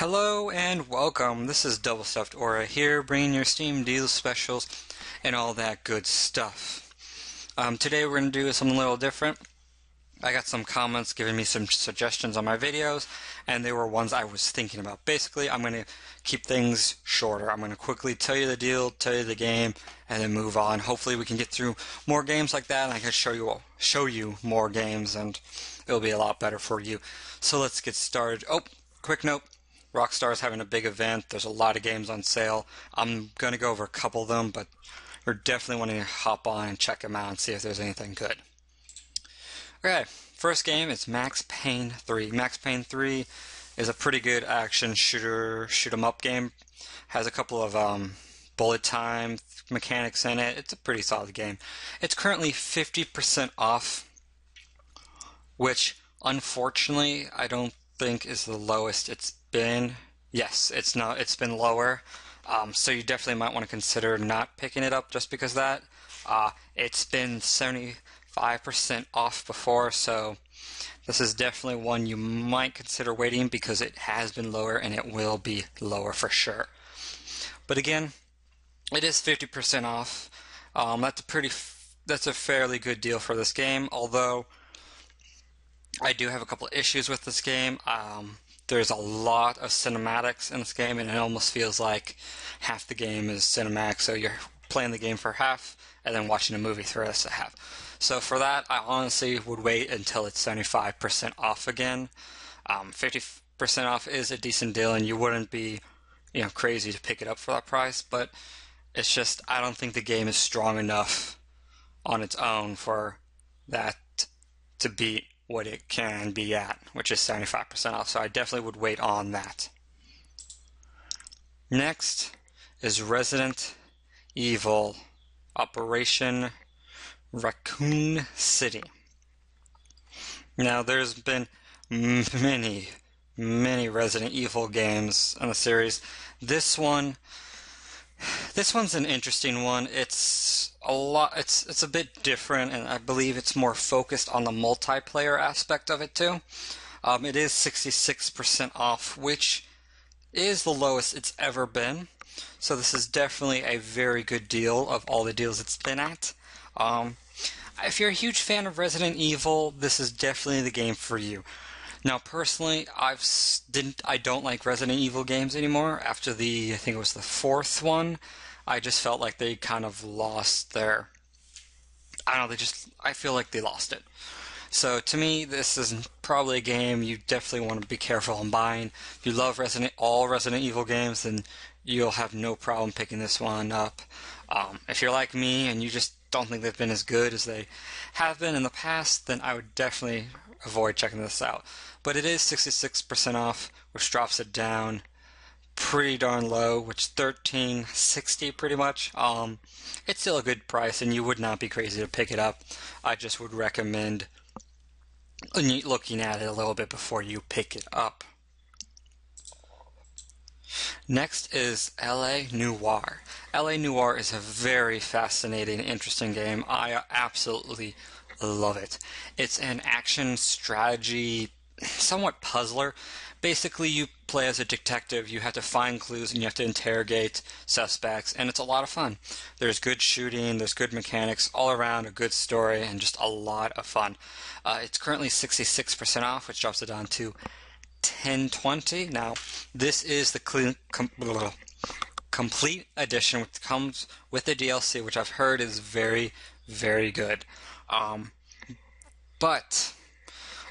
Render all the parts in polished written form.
Hello and welcome. This is Double Stuffed Aura here, bringing your Steam deals, specials, and all that good stuff. Today we're going to do something a little different. I got some comments giving me some suggestions on my videos, and they were ones I was thinking about. Basically, I'm going to keep things shorter. I'm going to quickly tell you the deal, tell you the game, and then move on. Hopefully we can get through more games like that, and I can show you more games, and it'll be a lot better for you. So let's get started. Oh, quick note. Rockstar's having a big event. There's a lot of games on sale. I'm going to go over a couple of them, but we're definitely wanting to hop on and check them out and see if there's anything good. Okay, first game is Max Payne 3. Max Payne 3 is a pretty good action shooter, shoot 'em up game. Has a couple of bullet time mechanics in it. It's a pretty solid game. It's currently 50% off, which unfortunately I don't think is the lowest it's been. Yes, it's been lower. So you definitely might want to consider not picking it up just because of that. It's been 75% off before, so this is definitely one you might consider waiting because it has been lower and it will be lower for sure. But again, it is 50% off. That's a fairly good deal for this game, although I do have a couple of issues with this game. There's a lot of cinematics in this game, and it almost feels like half the game is cinematic, so you're playing the game for half and then watching a movie for the rest of half. So for that, I honestly would wait until it's 75% off again. 50% off is a decent deal, and you wouldn't be, crazy to pick it up for that price, but it's just, I don't think the game is strong enough on its own for that to beat what it can be at, which is 75% off, so I definitely would wait on that. Next is Resident Evil Operation Raccoon City. Now, there's been many Resident Evil games in the series. This one's an interesting one. It's a bit different, and I believe it's more focused on the multiplayer aspect of it too. It is 66% off, which is the lowest it's ever been. So this is definitely a very good deal of all the deals it's been at. If you're a huge fan of Resident Evil, this is definitely the game for you. Now, personally, I don't like Resident Evil games anymore. After I think it was the fourth one, I just felt like they kind of lost their, I feel like they lost it. So to me, this is probably a game you definitely want to be careful on buying. If you love all Resident Evil games, then you'll have no problem picking this one up. If you're like me and you just don't think they've been as good as they have been in the past, then I would definitely avoid checking this out. But it is 66% off, which drops it down pretty darn low, which $13.60 pretty much. It's still a good price, and you would not be crazy to pick it up. I just would recommend looking at it a little bit before you pick it up. Next is LA Noire. LA Noire is a very fascinating, interesting game. I absolutely love it. It's an action strategy, somewhat puzzler. Basically, you play as a detective, you have to find clues, and you have to interrogate suspects, and it's a lot of fun. There's good shooting, there's good mechanics, all around a good story, and just a lot of fun. It's currently 66% off, which drops it down to $10.20. Now, this is the complete edition, which comes with the DLC, which I've heard is very, very good. But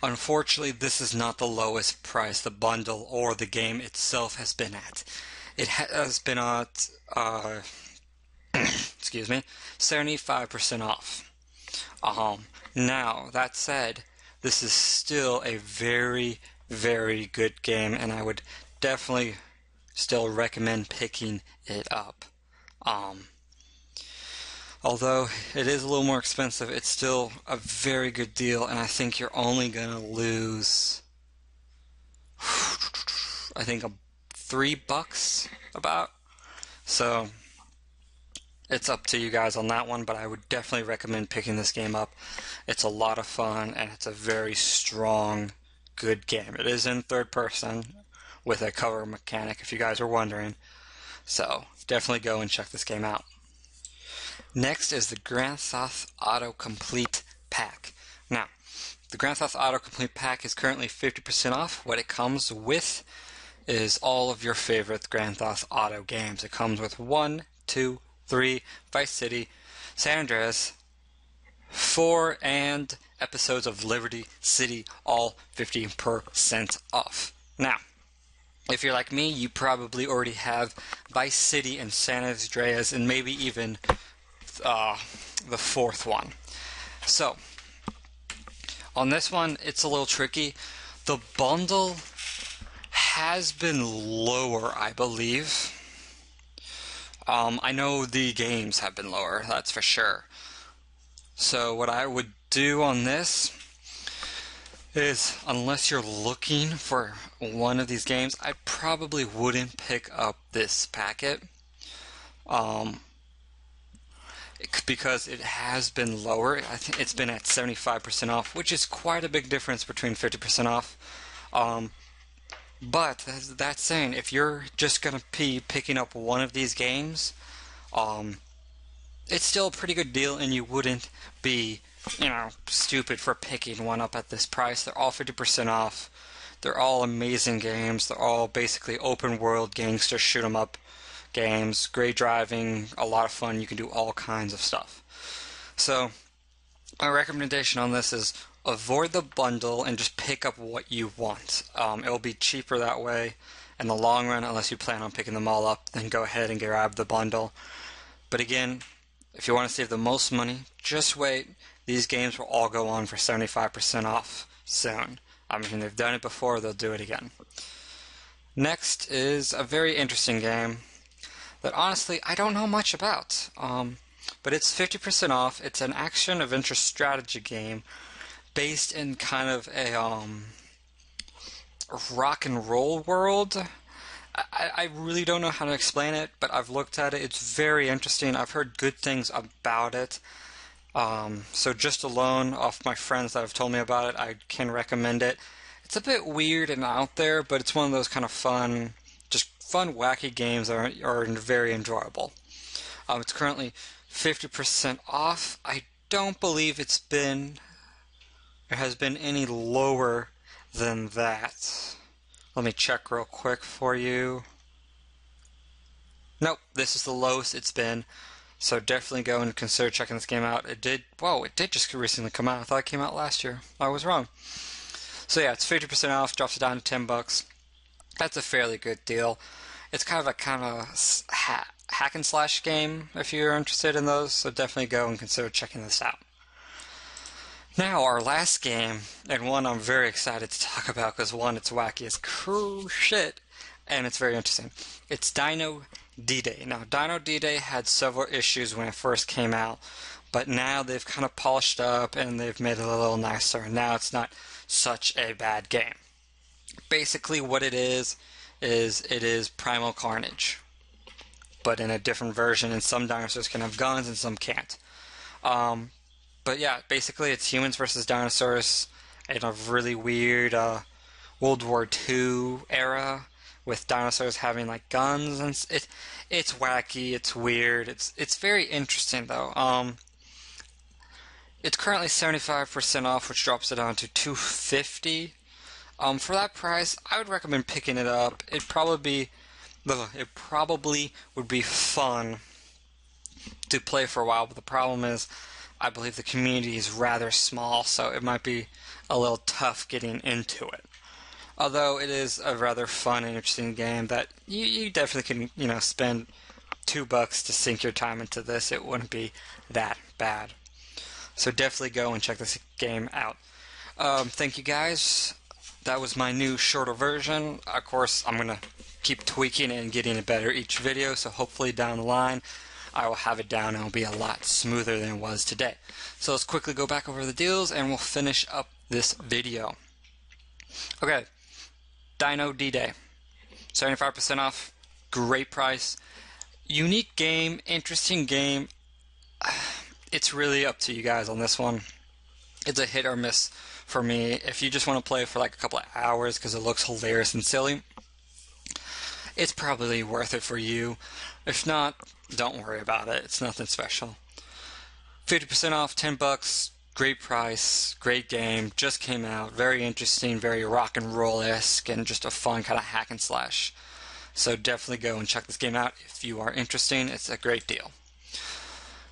unfortunately, this is not the lowest price the bundle or the game itself has been at. It has been at, excuse me, 75% off. Now, that said, this is still a very, very good game, and I would definitely still recommend picking it up. Although it is a little more expensive, it's still a very good deal, and I think you're only going to lose, I think, $3 about. So it's up to you guys on that one, but I would definitely recommend picking this game up. It's a lot of fun, and it's a very strong, good game. It is in third person, with a cover mechanic, if you guys were wondering. So definitely go and check this game out. Next is the Grand Theft Auto Complete Pack. Now, the Grand Theft Auto Complete Pack is currently 50% off. What it comes with is all of your favorite Grand Theft Auto games. It comes with 1, 2, 3, Vice City, San Andreas, 4, and episodes of Liberty City, all 50% off. Now, if you're like me, you probably already have Vice City and San Andreas, and maybe even the 4th one. So, on this one, it's a little tricky. The bundle has been lower, I believe. I know the games have been lower, that's for sure. So what I would do on this is, unless you're looking for one of these games, I probably wouldn't pick up this packet. Because it has been lower. I think it's been at 75% off, which is quite a big difference between 50% off. But that's saying, if you're just going to be picking up one of these games, it's still a pretty good deal, and you wouldn't be, stupid for picking one up at this price. They're all 50% off. They're all amazing games. They're all basically open world gangster shoot 'em up games. Great driving, a lot of fun. You can do all kinds of stuff. So my recommendation on this is avoid the bundle and just pick up what you want. It'll be cheaper that way in the long run, unless you plan on picking them all up. Then go ahead and grab the bundle. But again, if you want to save the most money, just wait. These games will all go on for 75% off soon. I mean, they've done it before, they'll do it again. Next is a very interesting game that honestly I don't know much about. But it's 50% off. It's an action-adventure strategy game based in kind of a rock and roll world. I really don't know how to explain it, but I've looked at it. It's very interesting. I've heard good things about it. So just alone off my friends that have told me about it, I can recommend it. It's a bit weird and out there, but it's one of those kind of fun, wacky games that are very enjoyable. It's currently 50% off. I don't believe there has been any lower than that. Let me check real quick for you. Nope, this is the lowest it's been. So definitely go and consider checking this game out. It did just recently come out. I thought it came out last year. I was wrong. So yeah, it's 50% off, drops it down to $10. That's a fairly good deal. It's kind of a hack and slash game if you're interested in those, so definitely go and consider checking this out. Now, our last game, and one I'm very excited to talk about because one, it's wacky as cool shit, and it's very interesting. It's Dino D-Day. Now, Dino D-Day had several issues when it first came out, but now they've kind of polished up and they've made it a little nicer, and now it's not such a bad game. Basically, what it is Primal Carnage, but in a different version, and some dinosaurs can have guns and some can't. But yeah, basically it's humans versus dinosaurs in a really weird World War II era with dinosaurs having like guns, and it's wacky, it's weird, it's very interesting though. It's currently 75% off, which drops it down to $250. For that price, I would recommend picking it up. It probably would be fun to play for a while, but the problem is, I believe the community is rather small, so it might be a little tough getting into it. Although it is a rather fun and interesting game that you definitely can, spend $2 to sink your time into this. It wouldn't be that bad. So definitely go and check this game out. Thank you guys. That was my new shorter version. Of course, I'm going to keep tweaking and getting it better each video, so hopefully down the line I will have it down and it'll be a lot smoother than it was today. So let's quickly go back over the deals and we'll finish up this video. Okay, Dino D-Day, 75% off, great price, unique game, interesting game. It's really up to you guys on this one. It's a hit or miss for me. If you just want to play for like a couple of hours because it looks hilarious and silly, it's probably worth it for you. If not, don't worry about it. It's nothing special. 50% off, $10. Great price, great game, just came out, very interesting, very rock and roll-esque, and just a fun kind of hack and slash. So definitely go and check this game out if you are interested. It's a great deal.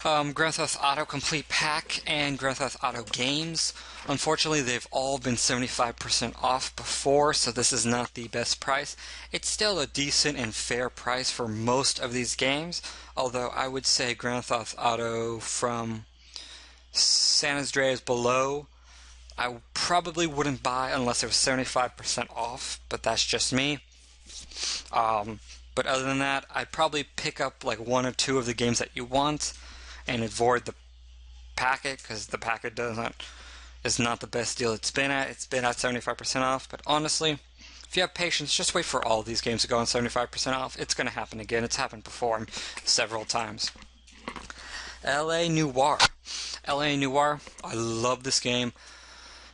Grand Theft Auto Complete Pack and Grand Theft Auto games. Unfortunately, they've all been 75% off before, so this is not the best price. It's still a decent and fair price for most of these games, although I would say Grand Theft Auto from San Andreas below, I probably wouldn't buy unless it was 75% off, but that's just me. But other than that, I'd probably pick up like one or two of the games that you want and avoid the packet, because the packet is not the best deal it's been at. It's been at 75% off, but honestly, if you have patience, just wait for all these games to go on 75% off. It's going to happen again. It's happened before several times. L.A. Noire. L.A. Noire, I love this game.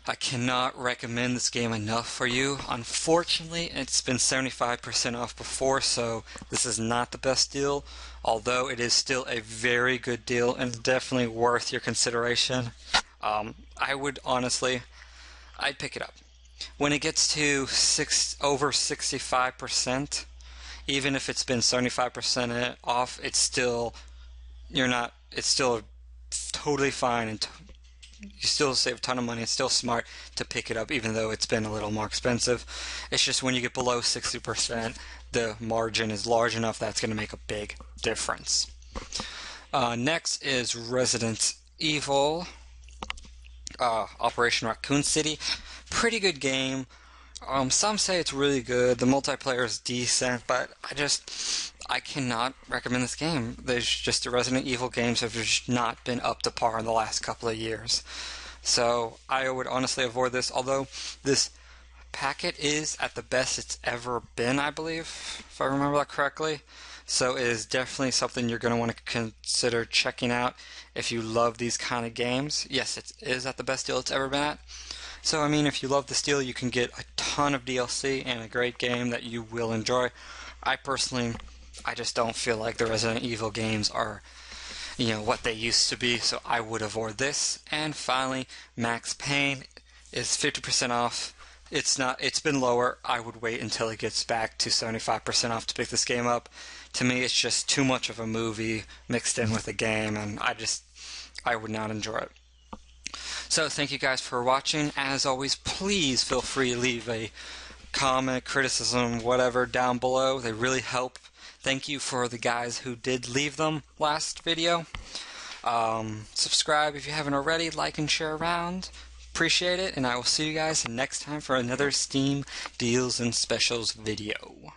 I cannot recommend this game enough for you. Unfortunately, it's been 75% off before, so this is not the best deal, although it is still a very good deal and definitely worth your consideration. I would honestly, I'd pick it up. When it gets to over 65%, even if it's been 75% off, it's still totally fine, and you still save a ton of money. It's still smart to pick it up, even though it's been a little more expensive. It's just when you get below 60%, the margin is large enough that's going to make a big difference. Next is Resident Evil Operation Raccoon City. Pretty good game. Some say it's really good. The multiplayer is decent, but I cannot recommend this game. There's just the Resident Evil games have just not been up to par in the last couple of years. So I would honestly avoid this, although this packet is at the best it's ever been, I believe, if I remember that correctly. So it is definitely something you're going to want to consider checking out if you love these kind of games. Yes, it is at the best deal it's ever been at. So, I mean, if you love this deal, you can get a ton of DLC and a great game that you will enjoy. I just don't feel like the Resident Evil games are, what they used to be, so I would avoid this. And finally, Max Payne is 50% off. It's been lower. I would wait until it gets back to 75% off to pick this game up. To me, it's just too much of a movie mixed in with a game, and I would not enjoy it. So thank you guys for watching. As always, please feel free to leave a comment, criticism, whatever down below. They really help. Thank you for the guys who did leave them last video. Subscribe if you haven't already. Like and share around. Appreciate it, and I will see you guys next time for another Steam Deals and Specials video.